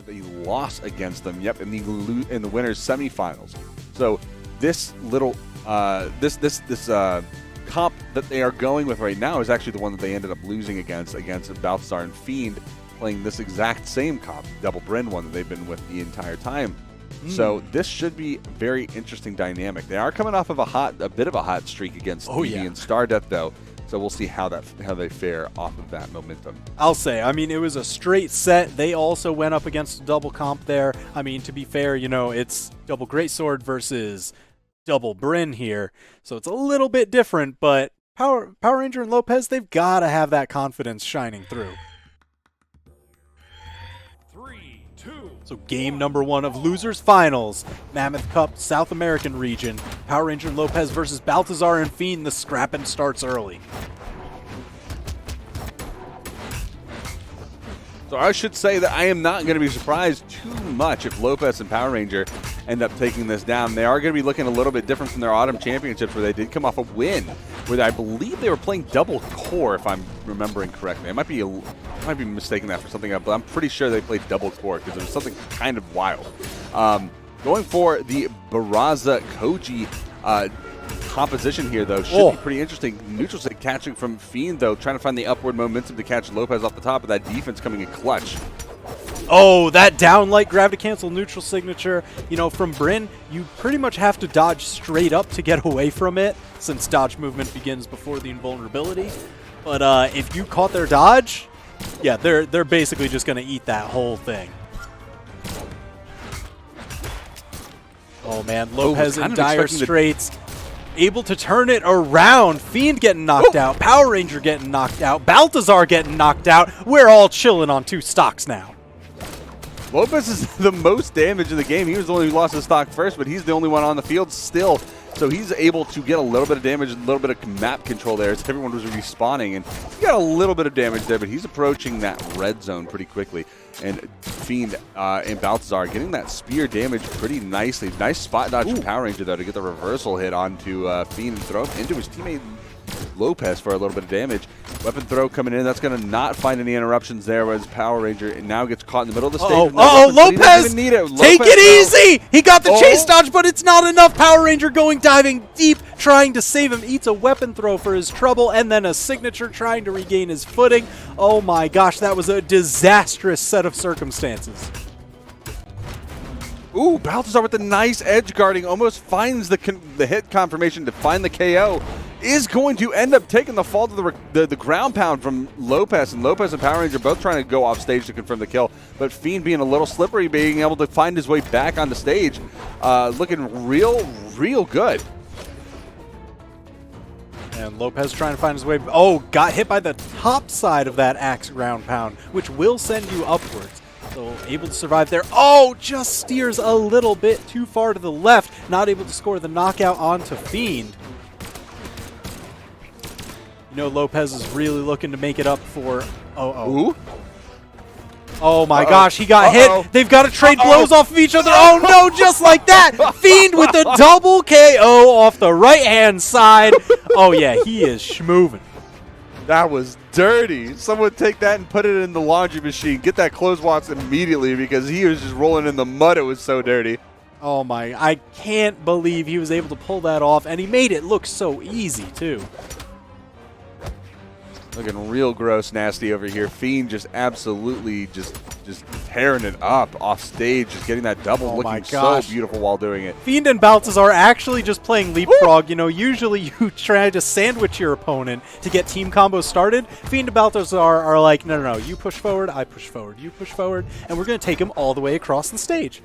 a loss against them. Yep, in the winners semifinals. So this little this comp that they are going with right now is actually the one that they ended up losing against Balthazar and Fiend, playing this exact same comp, Double Bryn one that they've been with the entire time. So this should be a very interesting dynamic. They are coming off of a bit of a hot streak against Stevie and Stardeath, though. So we'll see how they fare off of that momentum. I'll say, I mean, it was a straight set. They also went up against a double comp there. I mean, to be fair, you know, it's double Greatsword versus double Bryn here, so it's a little bit different. But Power Ranger and Lopez, they've got to have that confidence shining through. So game number 1 of Losers Finals, Mammoth Cup, South American region. Power Ranger and Lopez versus Balthazar and Fiend. The scrapping starts early. So I should say that I am not going to be surprised too much if Lopez and Power Ranger end up taking this down. They are going to be looking a little bit different from their Autumn Championships, where they did come off a win, where I believe they were playing double core, if I'm remembering correctly. I might be mistaking that for something else, but I'm pretty sure they played double core because it was something kind of wild. Going for the Barraza Koji composition here, though, should be pretty interesting. Neutral stick catching from Fiend, though, trying to find the upward momentum to catch Lopez off the top, but that defense coming in clutch. Oh, that down light gravity cancel neutral signature. You know, from Bryn, you pretty much have to dodge straight up to get away from it, since dodge movement begins before the invulnerability. But if you caught their dodge, yeah, they're basically just going to eat that whole thing. Oh man, Lopez in dire straits. Able to turn it around. Fiend getting knocked out. Power Ranger getting knocked out. Balthazar getting knocked out. We're all chilling on 2 stocks now. Lopez is the most damage in the game. He was the one who lost his stock first, but he's the only one on the field still. So he's able to get a little bit of damage, a little bit of map control there as everyone was respawning. And he got a little bit of damage there, but he's approaching that red zone pretty quickly. And Fiend and Balthazar getting that spear damage pretty nicely. Nice spot dodge from Power Ranger, though, to get the reversal hit onto Fiend and throw him into his teammate Lopez for a little bit of damage. Weapon throw coming in. That's going to not find any interruptions there, whereas Power Ranger now gets caught in the middle of the stage. Lopez! Take it easy! He got the chase dodge, but it's not enough. Power Ranger going diving deep, trying to save him. Eats a weapon throw for his trouble, and then a signature trying to regain his footing. Oh my gosh, that was a disastrous set of circumstances. Ooh, Balthazar with the nice edge guarding, almost finds the hit confirmation to find the KO. Is going to end up taking the fall to the ground pound from Lopez, and Lopez and Power Ranger both trying to go off stage to confirm the kill, but Fiend being a little slippery, being able to find his way back on the stage, looking real good. And Lopez trying to find his way. Oh, got hit by the top side of that axe ground pound, which will send you upwards. So able to survive there. Oh, just steers a little bit too far to the left, not able to score the knockout onto Fiend. You know, Lopez is really looking to make it up for... Ooh. Oh my gosh, he got hit. They've got to trade blows off of each other. Oh no, just like that. Fiend with the double KO off the right-hand side. Oh yeah, he is schmoovin'. That was dirty. Someone take that and put it in the laundry machine. Get that clothes wash immediately, because he was just rolling in the mud. It was so dirty. Oh my, I can't believe he was able to pull that off, and he made it look so easy too. Looking real gross nasty over here. Fiend just absolutely just tearing it up off stage, just getting that double, looking so beautiful while doing it. Fiend and Balthazar actually just playing leapfrog. You know, usually you try to sandwich your opponent to get team combos started. Fiend and Balthazar are like, no, you push forward, I push forward, you push forward, and we're going to take him all the way across the stage.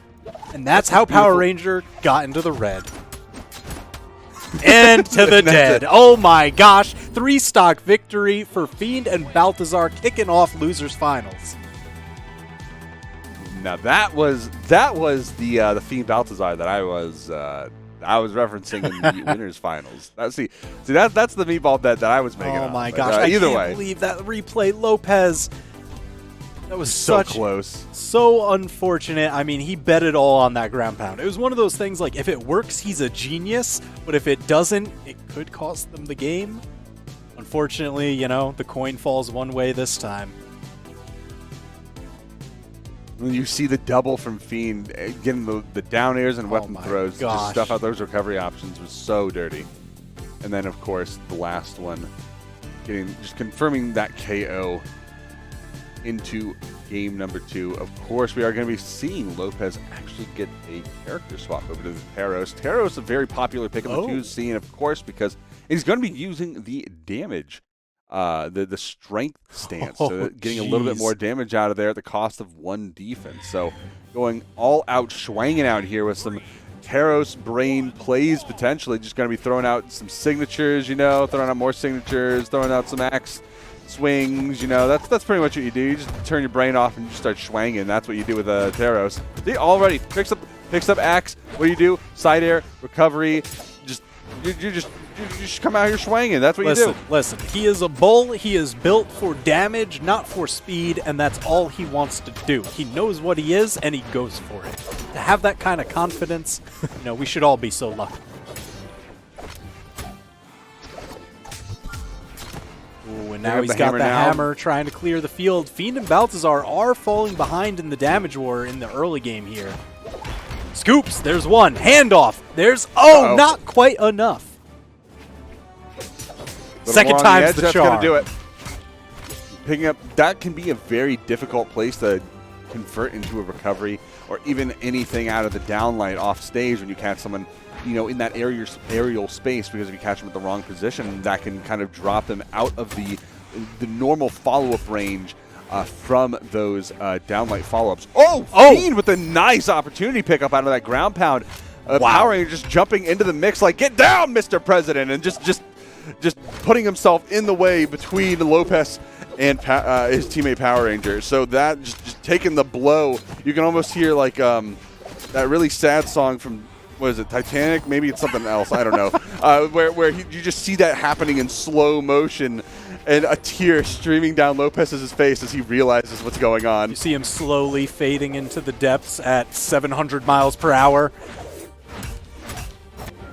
And that's how Power Ranger got into the red. And to the dead. Oh my gosh. 3-stock victory for Fiend and Balthazar, kicking off Losers Finals. Now that was the Fiend Balthazar that I was referencing in the Winners Finals. That's the meatball bet that I was making. Oh my gosh. I can't believe that replay. Lopez. That was so close. So unfortunate. I mean, he bet it all on that ground pound. It was one of those things like, if it works, he's a genius, but if it doesn't, it could cost them the game. Unfortunately, you know, the coin falls one way this time. When you see the double from Fiend, getting the down airs and weapon throws, just stuff out those recovery options was so dirty. And then, of course, the last one, just confirming that KO into game number 2. Of course, we are going to be seeing Lopez actually get a character swap over to the Teros. Teros, a very popular pick on the 2 scene, of course, because he's going to be using the damage. The strength stance, so getting a little bit more damage out of there at the cost of 1 defense. So going all out, swanging out here with some Teros brain plays potentially. Just going to be throwing out some signatures, throwing out more signatures, throwing out some axe swings. That's pretty much what you do. You just turn your brain off and you just start swanging. That's what you do with Teros. He already picks up axe. What do you do? Side air, recovery. You just come out here swinging. That's what you do. Listen, he is a bull. He is built for damage, not for speed, and that's all he wants to do. He knows what he is, and he goes for it. To have that kind of confidence, we should all be so lucky. Ooh, and now he's got the hammer trying to clear the field. Fiend and Balthazar are falling behind in the damage war in the early game here. Scoops, there's one. Handoff. There's, not quite enough. Second time's the charm. Gonna do it. Picking up, that can be a very difficult place to convert into a recovery or even anything out of the downlight off stage when you catch someone, in that aerial space, because if you catch them at the wrong position, that can kind of drop them out of the normal follow-up range from those downlight follow-ups. Fiend with a nice opportunity pickup out of that ground pound. Power Ranger just jumping into the mix like, get down, Mr. President, and just putting himself in the way between Lopez and his teammate Power Ranger. So that just taking the blow. You can almost hear like that really sad song from, what is it, Titanic? Maybe it's something else. I don't know. Where you just see that happening in slow motion and a tear streaming down Lopez's face as he realizes what's going on. You see him slowly fading into the depths at 700 miles per hour.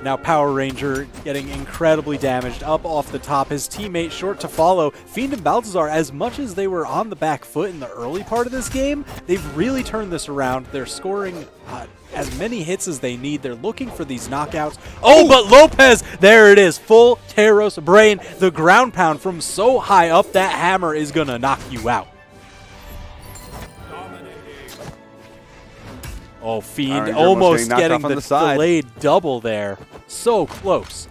Now Power Ranger getting incredibly damaged up off the top. His teammate short to follow. Fiend and Balthazar, as much as they were on the back foot in the early part of this game, they've really turned this around. They're scoring as many hits as they need. They're looking for these knockouts. But Lopez, there it is. Full Teros brain. The ground pound from so high up, that hammer is going to knock you out. Fiend almost getting the delayed double there. So close.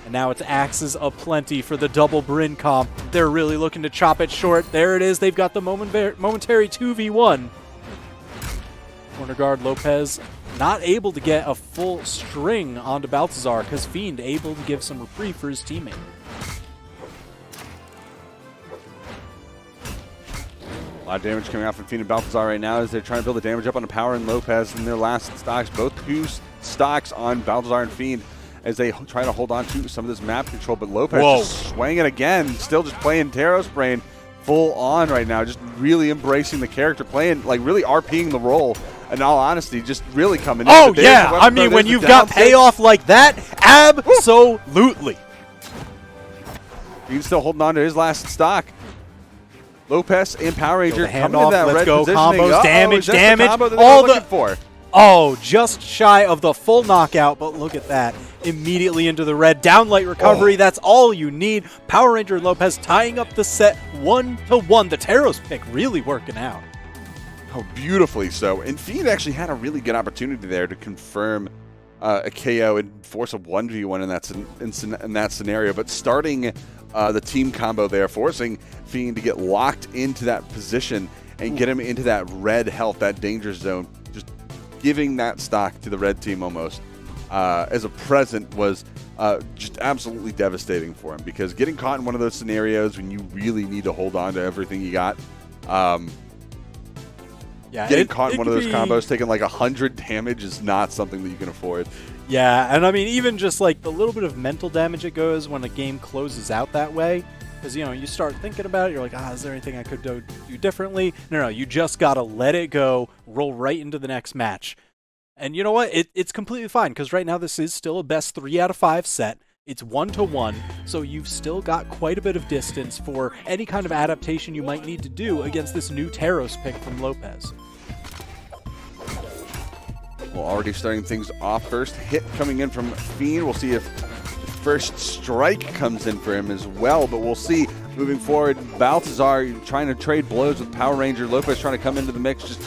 And now it's axes aplenty for the double Bryn comp. They're really looking to chop it short. There it is. They've got the momentary 2v1. Corner guard Lopez not able to get a full string onto Balthazar because Fiend able to give some reprieve for his teammate. A lot of damage coming out from Fiend and Balthazar right now as they're trying to build the damage up on Power and Lopez in their last stocks. Both 2 stocks on Balthazar and Fiend as they try to hold on to some of this map control. But Lopez just swinging again, still just playing Teros brain full on right now, just really embracing the character, playing, like really RPing the role. In all honesty, just really coming in. I mean, when you've got payoff like that, absolutely. He's still holding on to his last stock. Lopez and Power Ranger coming in that red positioning. Combos, damage. The combo that all looking for. Just shy of the full knockout, but look at that. Immediately into the red. Downlight recovery, that's all you need. Power Ranger and Lopez tying up the set 1-1. The Teros pick really working out. Beautifully so. And Fiend actually had a really good opportunity there to confirm a KO and force a 1v1 in that scenario. But starting the team combo there, forcing Fiend to get locked into that position and get him into that red health, that danger zone, just giving that stock to the red team almost as a present was just absolutely devastating for him, because getting caught in one of those scenarios when you really need to hold on to everything you got, getting caught in one of those combos, taking like 100 damage is not something that you can afford. Yeah, and I mean, even just like the little bit of mental damage it goes when a game closes out that way, because, you start thinking about it, you're like, is there anything I could do differently? No, you just got to let it go, roll right into the next match. And you know what? It's completely fine, because right now this is still a best 3 out of 5 set. It's 1-1, so you've still got quite a bit of distance for any kind of adaptation you might need to do against this new Teros pick from Lopez. Well, already starting things off. First hit coming in from Fiend. We'll see if the first strike comes in for him as well, but we'll see. Moving forward, Balthazar trying to trade blows with Power Ranger. Lopez trying to come into the mix, just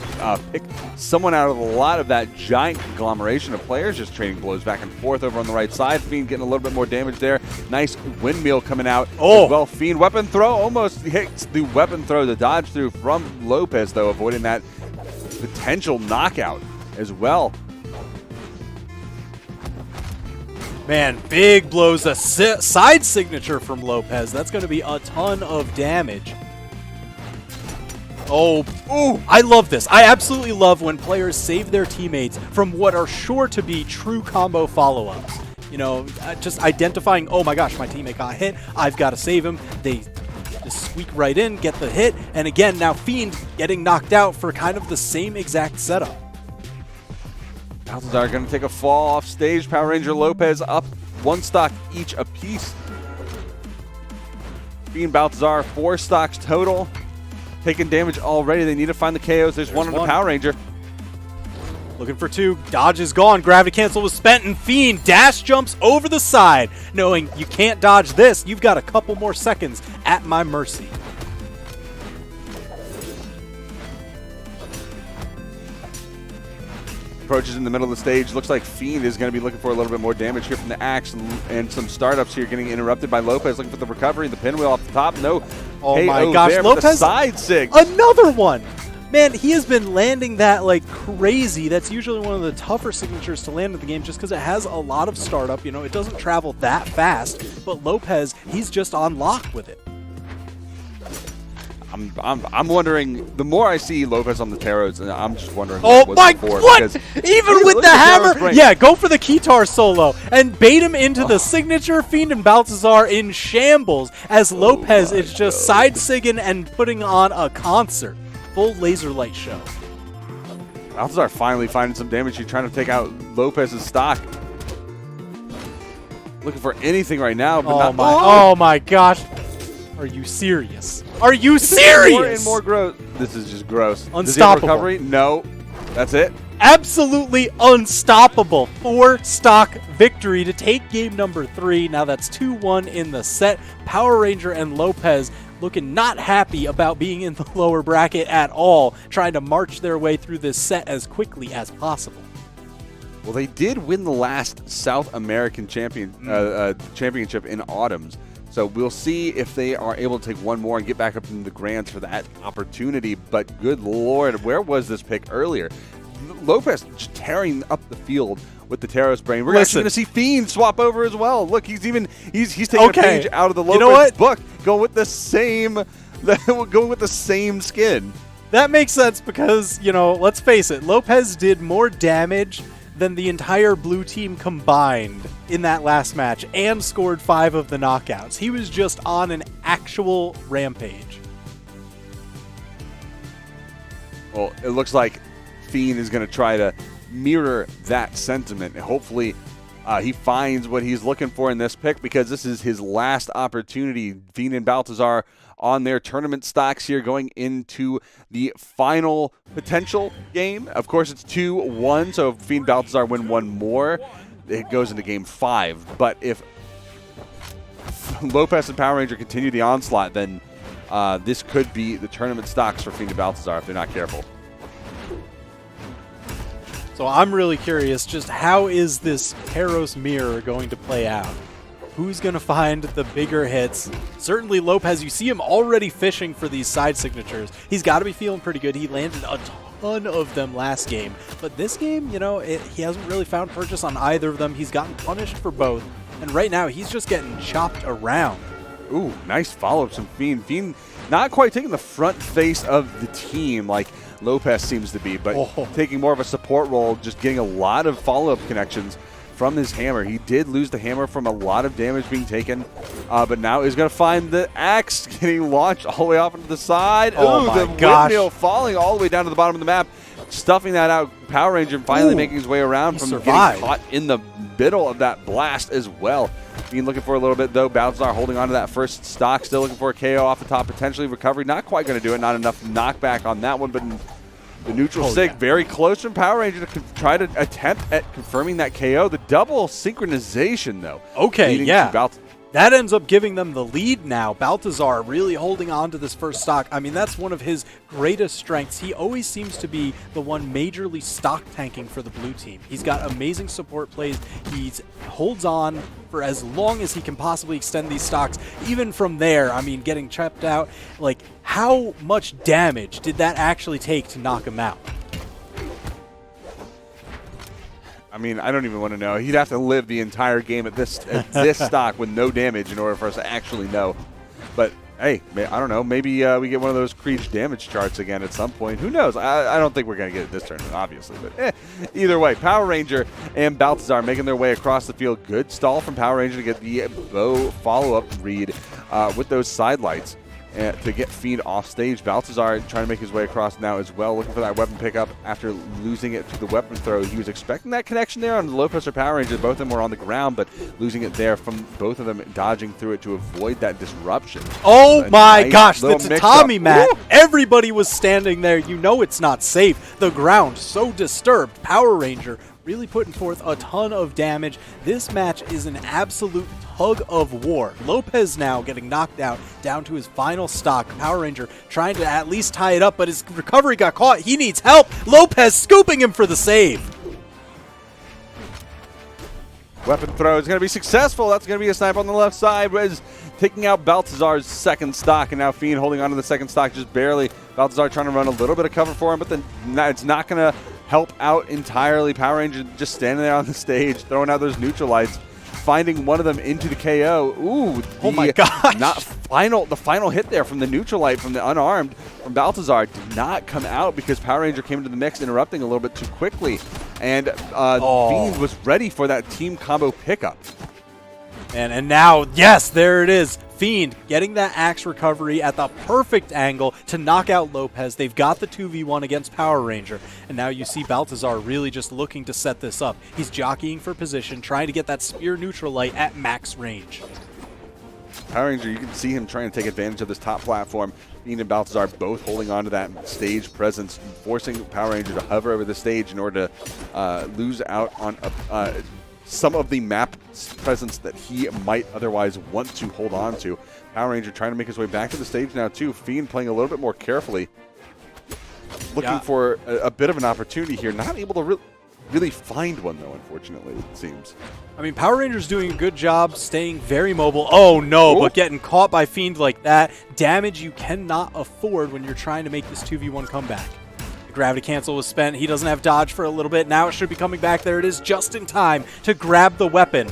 pick someone out of a lot of that giant conglomeration of players, just trading blows back and forth over on the right side. Fiend getting a little bit more damage there. Nice windmill coming out as well. Fiend weapon throw almost hits the weapon throw, the dodge through from Lopez, though, avoiding that potential knockout as well. Man, big blows, a side signature from Lopez. That's going to be a ton of damage. Oh, ooh, I love this. I absolutely love when players save their teammates from what are sure to be true combo follow-ups. You know, just identifying, oh my gosh, my teammate got hit. I've got to save him. They just squeak right in, get the hit. And again, now Fiend getting knocked out for kind of the same exact setup. Balthazar going to take a fall off stage. Power Ranger Lopez up one stock each apiece. Fiend Balthazar, 4 stocks total. Taking damage already. They need to find the KOs. There's one on the Power Ranger. Looking for 2. Dodge is gone. Gravity cancel was spent, and Fiend dash jumps over the side. Knowing you can't dodge this, you've got a couple more seconds at my mercy. Approaches in the middle of the stage. Looks like Fiend is going to be looking for a little bit more damage here from the axe, and some startups here getting interrupted by Lopez. Looking for the recovery, the pinwheel off the top. No. Oh KO my gosh, there, Lopez, the side sig. Another one. Man, he has been landing that like crazy. That's usually one of the tougher signatures to land in the game just because it has a lot of startup. You know, it doesn't travel that fast, but Lopez, he's just on lock with it. I'm wondering, the more I see Lopez on the Teros, I'm just wondering what even with the hammer? Yeah, go for the Keytar solo and bait him into the signature. Fiend and Balthazar in shambles as Lopez is just side-sigging and putting on a concert. Full laser light show. Balthazar finally finding some damage. He's trying to take out Lopez's stock. Looking for anything right now, but oh my gosh. Are you serious? Are you serious? More and more gross. This is just gross. Unstoppable. Recovery? No. That's it. Absolutely unstoppable. 4-stock victory to take game number 3. Now that's 2-1 in the set. Power Ranger and Lopez looking not happy about being in the lower bracket at all, trying to march their way through this set as quickly as possible. Well, they did win the last South American championship in Autumns. So we'll see if they are able to take one more and get back up in the Grands for that opportunity. But good Lord, where was this pick earlier? Lopez just tearing up the field with the Teros brain. We're actually going to see Fiend swap over as well. Look, he's taking a page out of the Lopez book, going with the same skin. That makes sense because, you know, let's face it, Lopez did more damage than the entire blue team combined in that last match and scored 5 of the knockouts. He was just on an actual rampage. Well, it looks like Fiend is going to try to mirror that sentiment. And hopefully he finds what he's looking for in this pick, because this is his last opportunity. Fiend and Balthazar on their tournament stocks here going into the final potential game. Of course, it's 2-1, so if Fiend and Balthazar win one more, it goes into game 5. But if Lopez and Power Ranger continue the onslaught, then this could be the tournament stocks for Fiend and Balthazar if they're not careful. So I'm really curious, just how is this Teros mirror going to play out? Who's going to find the bigger hits? Certainly Lopez, you see him already fishing for these side signatures. He's got to be feeling pretty good. He landed a ton of them last game. But this game, you know, he hasn't really found purchase on either of them. He's gotten punished for both. And right now, he's just getting chopped around. Ooh, nice follow-ups from Fiend. Fiend not quite taking the front face of the team like Lopez seems to be, but taking more of a support role, just getting a lot of follow-up connections from his hammer. He did lose the hammer from a lot of damage being taken, but now he's going to find the axe getting launched all the way off into the side. Oh, my gosh. Windmill falling all the way down to the bottom of the map, stuffing that out. Power Ranger finally making his way around from getting caught in the middle of that blast as well. Being looking for a little bit, though. Balthazar holding on to that first stock, still looking for a KO off the top, potentially recovery. Not quite going to do it, not enough knockback on that one, but The neutral sig very close from Power Ranger to try to attempt at confirming that KO. The double synchronization, though. Okay, yeah. That ends up giving them the lead now. Balthazar really holding on to this first stock. I mean, that's one of his greatest strengths. He always seems to be the one majorly stock tanking for the blue team. He's got amazing support plays. He holds on for as long as he can possibly extend these stocks. Even from there, I mean, getting trapped out. Like, how much damage did that actually take to knock him out? I mean, I don't even want to know. He'd have to live the entire game at this stock with no damage in order for us to actually know. But, hey, I don't know. Maybe we get one of those Creech damage charts again at some point. Who knows? I don't think we're going to get it this tournament, obviously. But either way, Power Ranger and Balthazar making their way across the field. Good stall from Power Ranger to get the bow follow-up read with those side lights. To get Fiend off stage. Balthazar trying to make his way across now as well, looking for that weapon pickup after losing it to the weapon throw. He was expecting that connection there on the Lopez or Power Ranger. Both of them were on the ground, but losing it there from both of them dodging through it to avoid that disruption. Oh my gosh, the tatami mat. Everybody was standing there. You know it's not safe. The ground so disturbed. Power Ranger really putting forth a ton of damage. This match is an absolute tug of war. Lopez now getting knocked out down to his final stock. Power Ranger trying to at least tie it up, but his recovery got caught. He needs help. Lopez scooping him for the save. Weapon throw is going to be successful. That's going to be a snipe on the left side. Is taking out Balthazar's second stock, and now Fiend holding on to the second stock just barely. Balthazar trying to run a little bit of cover for him, but then it's not going to help out entirely. Power Ranger just standing there on the stage, throwing out those neutral lights, finding one of them into the KO. Ooh, oh my gosh. The final hit there from the neutral light from the unarmed from Balthazar did not come out because Power Ranger came into the mix, interrupting a little bit too quickly. And Fiend was ready for that team combo pickup. And now, yes, there it is. Fiend getting that axe recovery at the perfect angle to knock out Lopez. They've got the 2v1 against Power Ranger. And now you see Balthazar really just looking to set this up. He's jockeying for position, trying to get that spear neutral light at max range. Power Ranger, you can see him trying to take advantage of this top platform. Fiend and Balthazar both holding on to that stage presence, forcing Power Ranger to hover over the stage in order to lose out on some of the map presence that he might otherwise want to hold on to. Power Ranger trying to make his way back to the stage now too. Fiend playing a little bit more carefully. Looking for a bit of an opportunity here. Not able to really find one though, unfortunately, it seems. I mean, Power Ranger's doing a good job staying very mobile. Oh no, but getting caught by Fiend like that. Damage you cannot afford when you're trying to make this 2v1 comeback. Gravity cancel was spent. He doesn't have dodge for a little bit. Now it should be coming back. There it is, just in time to grab the weapon.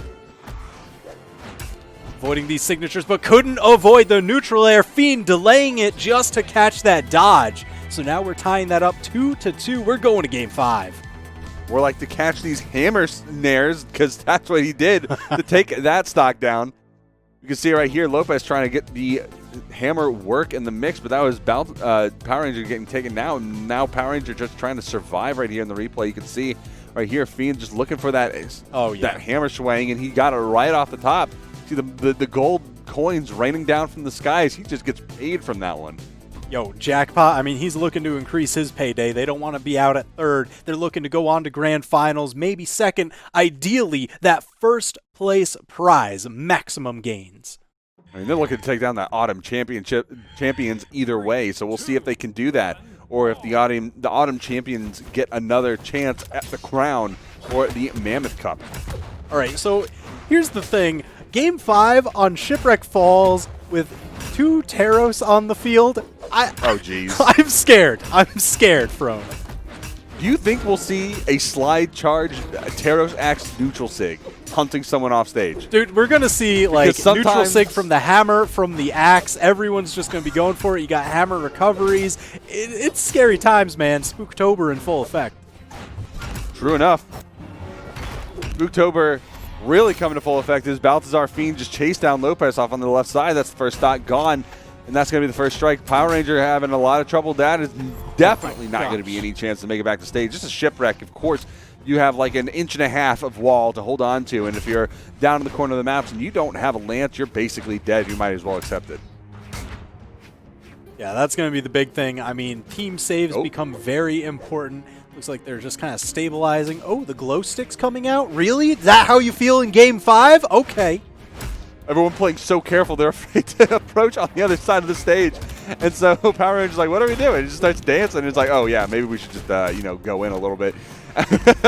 Avoiding these signatures, but couldn't avoid the neutral air. Fiend delaying it just to catch that dodge. So now we're tying that up 2-2. We're going to game 5. We're like to catch these hammer snares because that's what he did to take that stock down. You can see right here, Lopez trying to get the hammer work in the mix, but that was Power Ranger getting taken now. Now Power Ranger just trying to survive right here in the replay. You can see right here, Fiend just looking for that that hammer swaying, and he got it right off the top. See the gold coins raining down from the skies. He just gets paid from that one. Yo, jackpot. I mean, he's looking to increase his payday. They don't want to be out at third. They're looking to go on to grand finals, maybe second. Ideally, that first place prize, maximum gains. I mean, they're looking to take down that Autumn champions either way, so we'll see if they can do that, or if the Autumn champions get another chance at the crown or the Mammoth Cup. All right, so here's the thing. Game 5 on Shipwreck Falls with 2 Teros on the field. Oh, jeez. I'm scared. I'm scared, Frone. Do you think we'll see a slide charge Teros Axe neutral sig hunting someone off stage? Dude, we're going to see like neutral sig from the hammer, from the axe. Everyone's just going to be going for it. You got hammer recoveries. It's scary times, man. Spooktober in full effect. True enough. Spooktober really coming to full effect as Balthazar Fiend just chased down Lopez off on the left side. That's the first stock gone, and that's going to be the first strike. Power Ranger having a lot of trouble. That is definitely not going to be any chance to make it back to stage. Just a shipwreck. Of course, you have like an inch and a half of wall to hold on to, and if you're down in the corner of the maps and you don't have a lance, you're basically dead. You might as well accept it. Yeah, that's going to be the big thing. I mean, team saves Oh. become very important. Looks like they're just kind of stabilizing. Oh, the glow stick's coming out? Really? Is that how you feel in Game 5? Okay. Everyone playing so careful, they're afraid to approach on the other side of the stage. And so Power Ranger's like, what are we doing? He just starts dancing. And it's like, oh, yeah, maybe we should just, go in a little bit.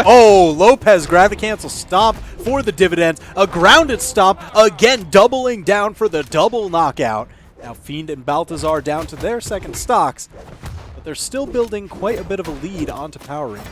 Oh, Lopez grab the cancel stomp for the dividends. A grounded stomp, again doubling down for the double knockout. Now Fiend and Balthazar down to their second stocks, but they're still building quite a bit of a lead onto Power Ranger.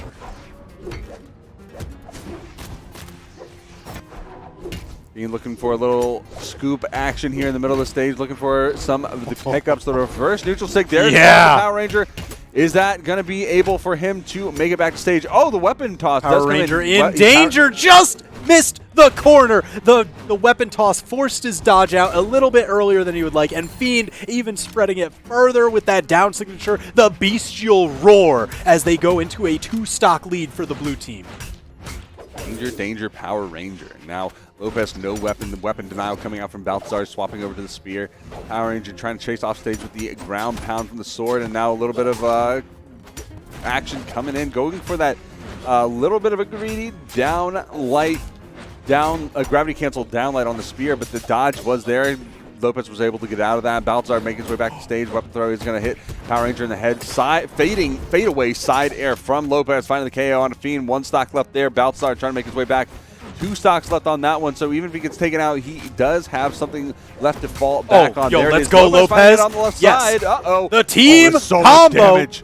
Being looking for a little scoop action here in the middle of the stage, looking for some of the pickups. The reverse neutral stick there. Yeah. The Power Ranger. Is that going to be able for him to make it back to stage? Oh, the weapon toss. Power does Ranger come in danger, just missed the corner. The weapon toss forced his dodge out a little bit earlier than he would like, and Fiend even spreading it further with that down signature, the bestial roar, as they go into a 2-stock lead for the blue team. Danger, danger, Power Ranger. Now, Lopez, no weapon. The weapon denial coming out from Balthazar, swapping over to the spear. Power Ranger trying to chase off stage with the ground pound from the sword, and now a little bit of action coming in, going for that little bit of a greedy gravity cancel down light on the spear, but the dodge was there. Lopez was able to get out of that. Balthazar making his way back to stage. Weapon throw is going to hit Power Ranger in the head. Fade away side air from Lopez, finding the KO on the Fiend. 1 stock left there. Balthazar trying to make his way back. 2 stocks left on that one, so even if he gets taken out, he does have something left to fall back on. There Let's go, Lopez. On the left Yes. side. Uh-oh. The team so combo. damage.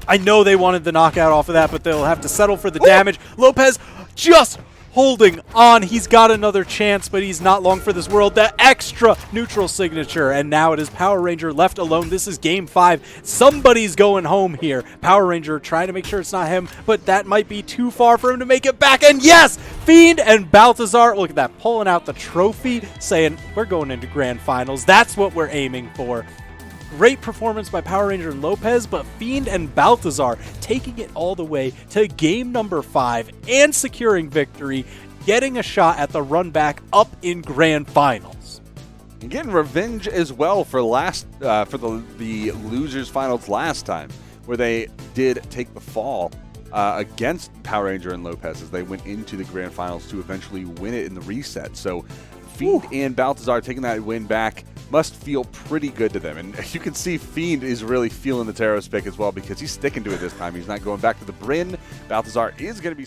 I know they wanted the knockout off of that, but they'll have to settle for the damage. Lopez just holding on. He's got another chance, but he's not long for this world. The extra neutral signature, and now it is Power Ranger left alone. This is Game 5. Somebody's going home here. Power Ranger trying to make sure it's not him, but that might be too far for him to make it back. And yes, Fiend and Balthazar, look at that, pulling out the trophy, saying, we're going into Grand Finals. That's what we're aiming for. Great performance by Power Ranger and Lopez, but Fiend and Balthazar taking it all the way to game number 5 and securing victory, getting a shot at the run back up in Grand Finals. And getting revenge as well for the losers finals last time, where they did take the fall against Power Ranger and Lopez as they went into the Grand Finals to eventually win it in the reset. So Fiend and Balthazar taking that win back must feel pretty good to them. And you can see Fiend is really feeling the Teros pick as well, because he's sticking to it this time. He's not going back to the Bryn. Balthazar is going to be